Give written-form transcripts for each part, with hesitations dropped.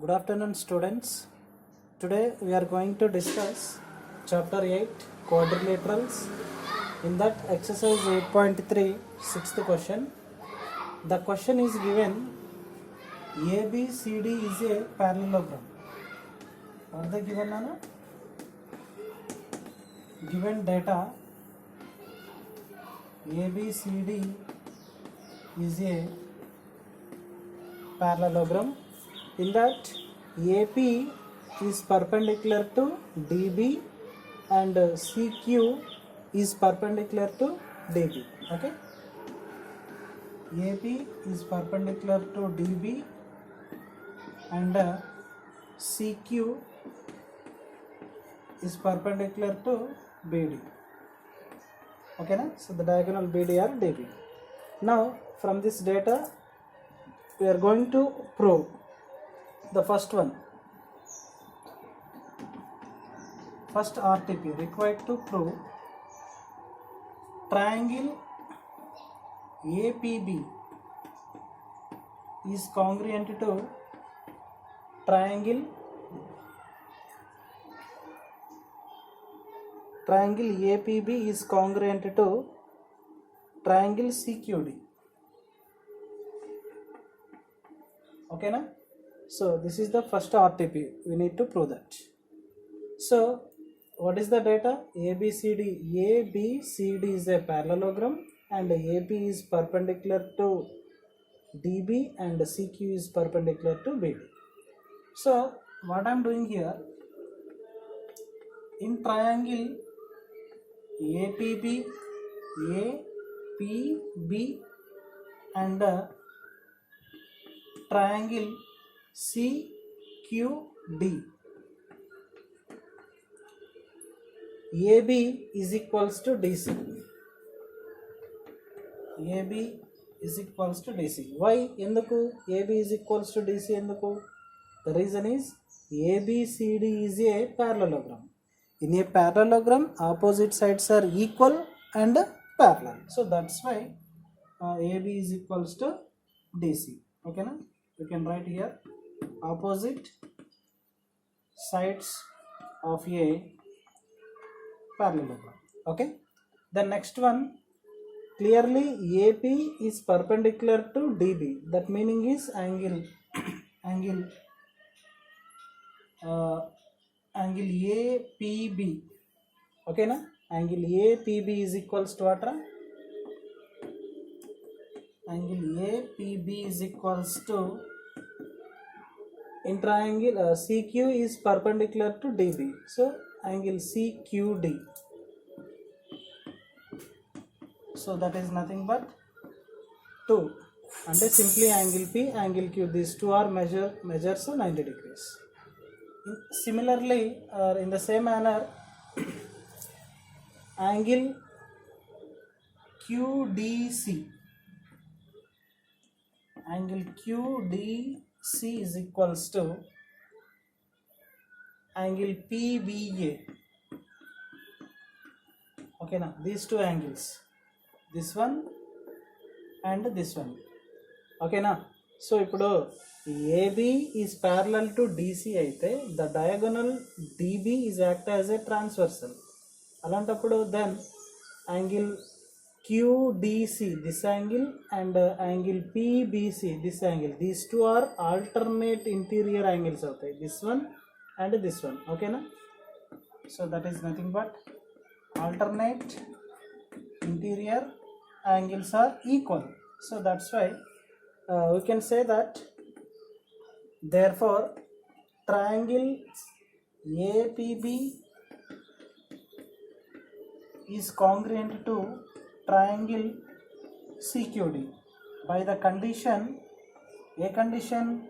Good afternoon, students. Today we are going to discuss chapter 8 quadrilaterals. In that exercise 8.3 sixth question, the question is given ABCD is a parallelogram. What are they given, Nana? Given data ABCD is a parallelogram. In that AP is perpendicular to DB and CQ is perpendicular to DB. Okay, AP is perpendicular to DB and CQ is perpendicular to BD. Okay, na? So the diagonal BD are DB. Now from this data we are going to prove the first one. First RTP required to prove triangle APB is congruent to triangle APB is congruent to triangle CQD. Okay, na? So this is the first RTP. We need to prove that. So what is the data? ABCD is a parallelogram and AP is perpendicular to DB and CQ is perpendicular to BD. So what I am doing here, in triangle APB and triangle CQD, AB is equals to DC. AB is equals to DC. Why? Enduku AB is equals to DC enduku? The reason is ABCD is a parallelogram. In a parallelogram, opposite sides are equal and parallel. So that's why AB is equals to DC. Okay, na? You can write here opposite sides of a parallelogram. Okay, the next one, clearly AP is perpendicular to DB. That meaning is angle APB. Okay, na? Angle APB is equals to what? Angle APB is equals to, in triangle CQ is perpendicular to DB, so angle CQD. So that is nothing but 2, and simply angle P, angle Q, these two are measures 90 degrees. Similarly, in the same manner, angle QDC is equals to angle PBA. Okay, now these two angles, this one and this one. Okay, now so ipudu AB is parallel to DC aithe the diagonal DB is act as a transversal. Alantappudu then angle QDC, this angle, and angle PBC, this angle, these two are alternate interior angles of this one and this one. Okay, na? So that is nothing but alternate interior angles are equal. So that's why we can say that therefore triangle APB is congruent to triangle CQD by the condition, a condition,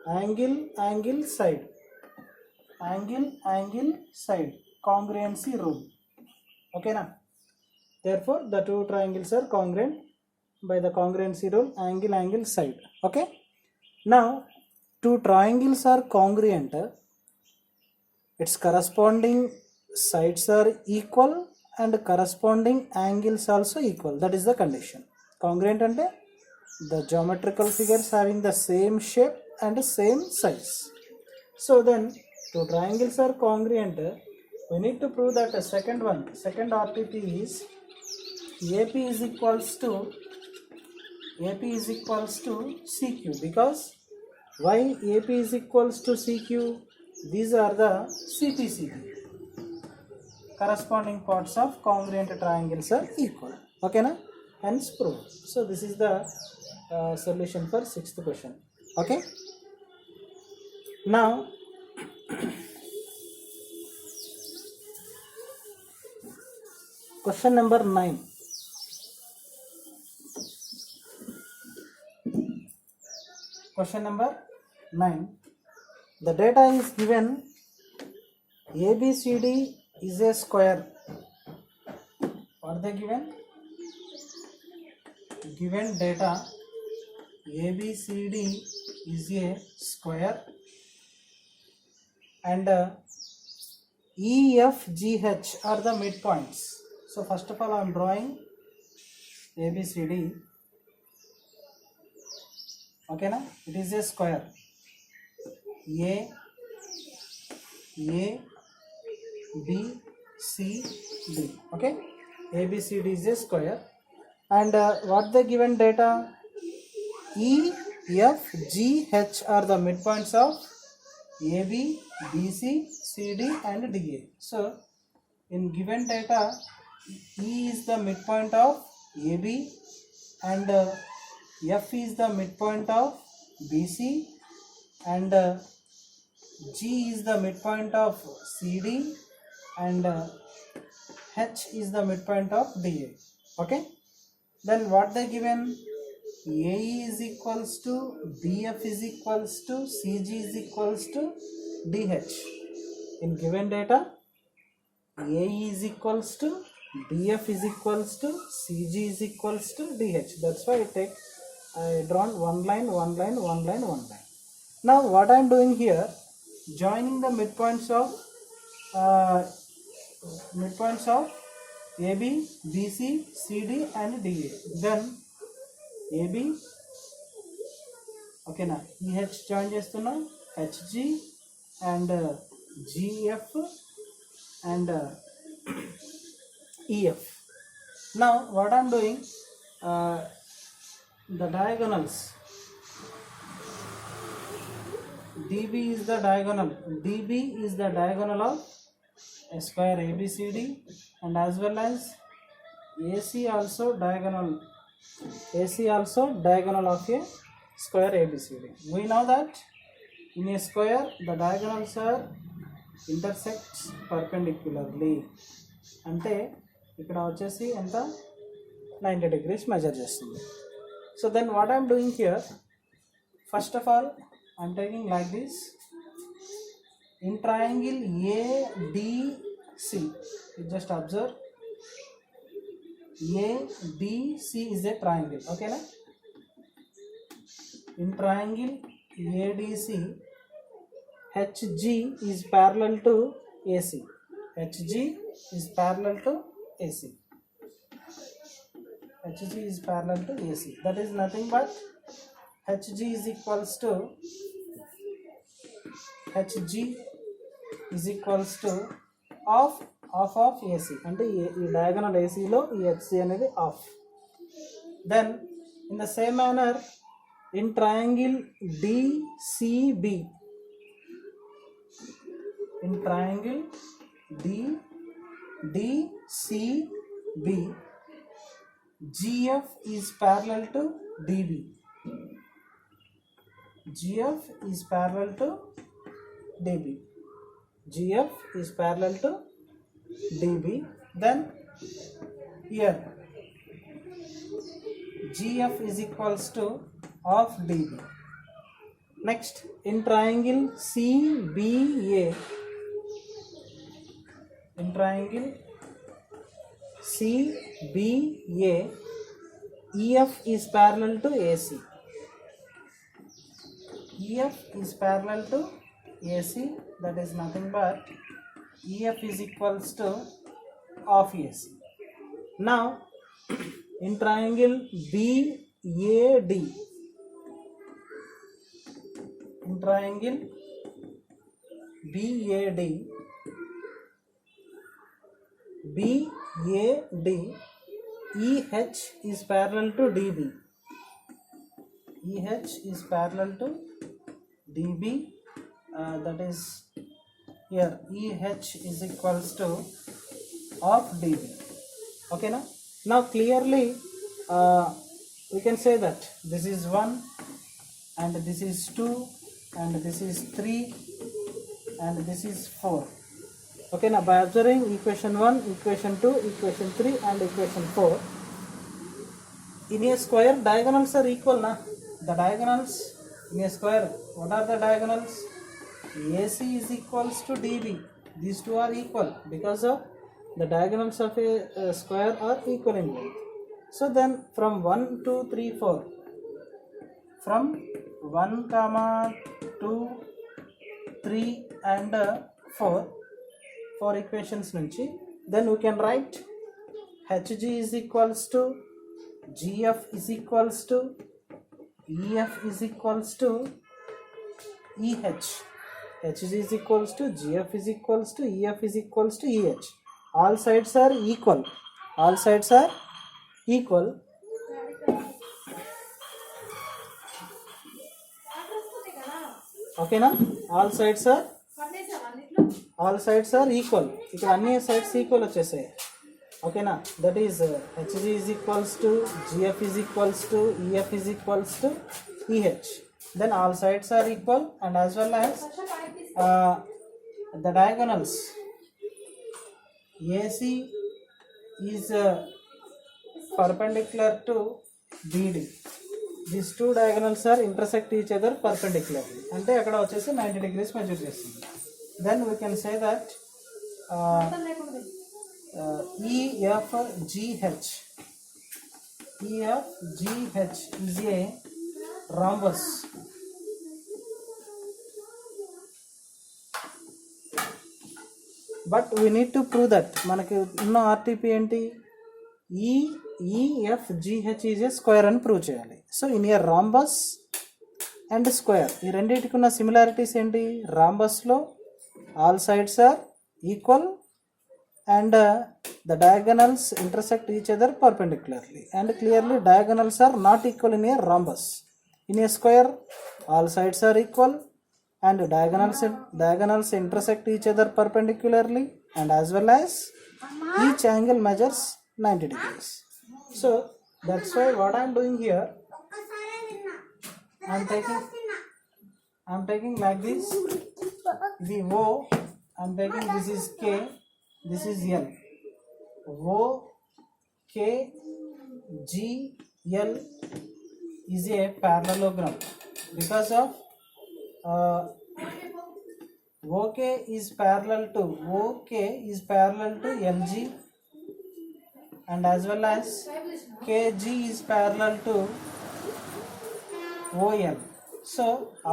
angle side, congruency rule. Okay, na? Therefore the two triangles are congruent by the congruency rule, angle side. Okay, now two triangles are congruent, its corresponding sides are equal and corresponding angles also equal. That is the condition. Congruent ante the geometrical figures having the same shape and same size. So then two triangles are congruent. We need to prove that a second RTP is AP is equals to CQ. Because why AP is equals to CQ? These are the CPCP. Corresponding parts of congruent triangles are equal. Okay na? Hence proved. So this is the solution for 6th question. Okay. Now question number 9. Question number 9. The data is given ABCD is a square. What are they given? Given data ABCD is a square and EFGH are the midpoints. So first of all I am drawing ABCD. Okay na? It is a square. A, B, C, D. Okay? ABCD is a square. And what the given data? E, F, G, H are the midpoints of AB, BC, CD and DA. So in given data, E is the midpoint of AB and F is the midpoint of BC and G is the midpoint of CD and H is the midpoint of DA. Okay? Then what they given? AE is equals to BF is equals to CG is equals to DH. In given data, AE is equals to BF is equals to CG is equals to DH. That's why I drawn one line. Now what I am doing here, joining the midpoints of AB, BC, CD and DA. Then AB, okay na, EH join chestunna, HG and GF and EF. Now what I am doing, the diagonals, DB is the diagonal of a square ABCD and as well as AC also diagonal of a square ABCD. We know that in a square the diagonals are intersect perpendicularly. అంటే ఇక్కడ వచ్చేసి ఎంత 90 degrees measure చేస్తుంది. So then what I am doing here, first of all I am taking like this. In triangle ADC, you just observe ABC is a triangle. Okay na? In triangle ADC, HG is parallel to AC. HG is parallel to AC. HG is parallel to AC. That is nothing but HG is equals to half of AC. అంటే ఈ diagonal AC లో ఈ HC అనేది half. Then in the same manner in triangle DCB, in triangle DCB, GF is parallel to DB. GF is parallel to DB. GF is parallel to DB. Then here GF is equals to half DB. Next in triangle CBA, in triangle CBA, EF is parallel to AC. EF is parallel to AC, that is nothing but EF is equals to half AC. Now in triangle BAD, triangle BAD, EH is parallel to DB. EH is parallel to DB. That is here EH is equals to of DB. Okay, now clearly we can say that this is 1 and this is 2 and this is 3 and this is 4. Okay, now by observing equation 1, equation 2, equation 3 and equation 4, in a square diagonals are equal na. The diagonals in a square, what are the diagonals? AC is equals to DB. These two are equal because of the diagonals of a square are equal in length. So then from 1, 2, 3, 4, from 1, 2, 3 and 4 equations nunchi, then we can write HG is equals to GF is equals to EF is equals to EH. HG is equals to GF is equals to EF is equals to EH. All sides are equal. All sides are equal. Okay na? All sides are equal. ఇక్కడ అన్ని sides equal వచ్చేసాయి. Okay na? That is HG is equals to GF is equals to EF is equals to EH. Then all sides are equal and as well as the diagonals AC is perpendicular to BD. These two diagonals are intersect each other perpendicularly. అంటే అక్కడ వచ్చేసి 90 degrees measure చేస్తుంది. Then we can say that EFGH is a rhombus. But we need to prove that మనకి ఉన్న RTP ఏంటి, EFGH is a square అని prove చేయాలి. So in a rhombus and square ఈ రెండింటికి ఉన్న సిమిలారిటీస్ ఏంటి, రాంబస్లో all sides are equal and the diagonals intersect each other perpendicularly, and clearly diagonals are not equal in a rhombus. In a square all sides are equal and diagonals intersect each other perpendicularly, and as well as each angle measures 90 degrees. So that's why what I am doing here, I am taking like this, the O, I am taking this is K, this is L. O, K, G, L is a parallelogram because of OK is parallel to LG, and as well as KG is parallel to OL. So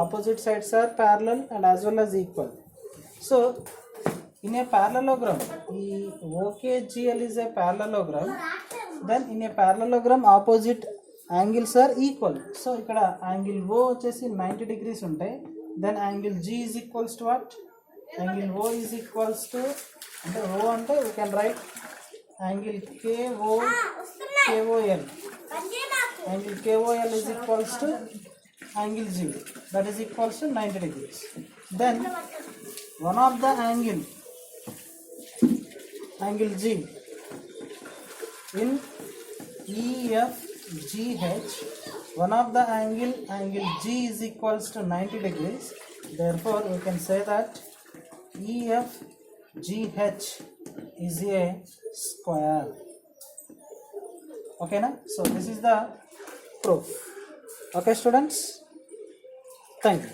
opposite sides are parallel and as well as equal. So in a parallelogram, OKGL is a parallelogram. Then in a parallelogram, opposite angles are equal. So ikkada angle O vachesi 90 degrees untayi. Then angle G is equals to what? Angle O is equals to, ante O ante we can write angle KOL. Angle KOL is equals to angle G. That is equals to 90 degrees. Then one of the angle G in EFGH, one of the angle G is equals to 90 degrees. Therefore we can say that EFGH is a square. Okay na? So this is the proof. Okay students, thank you.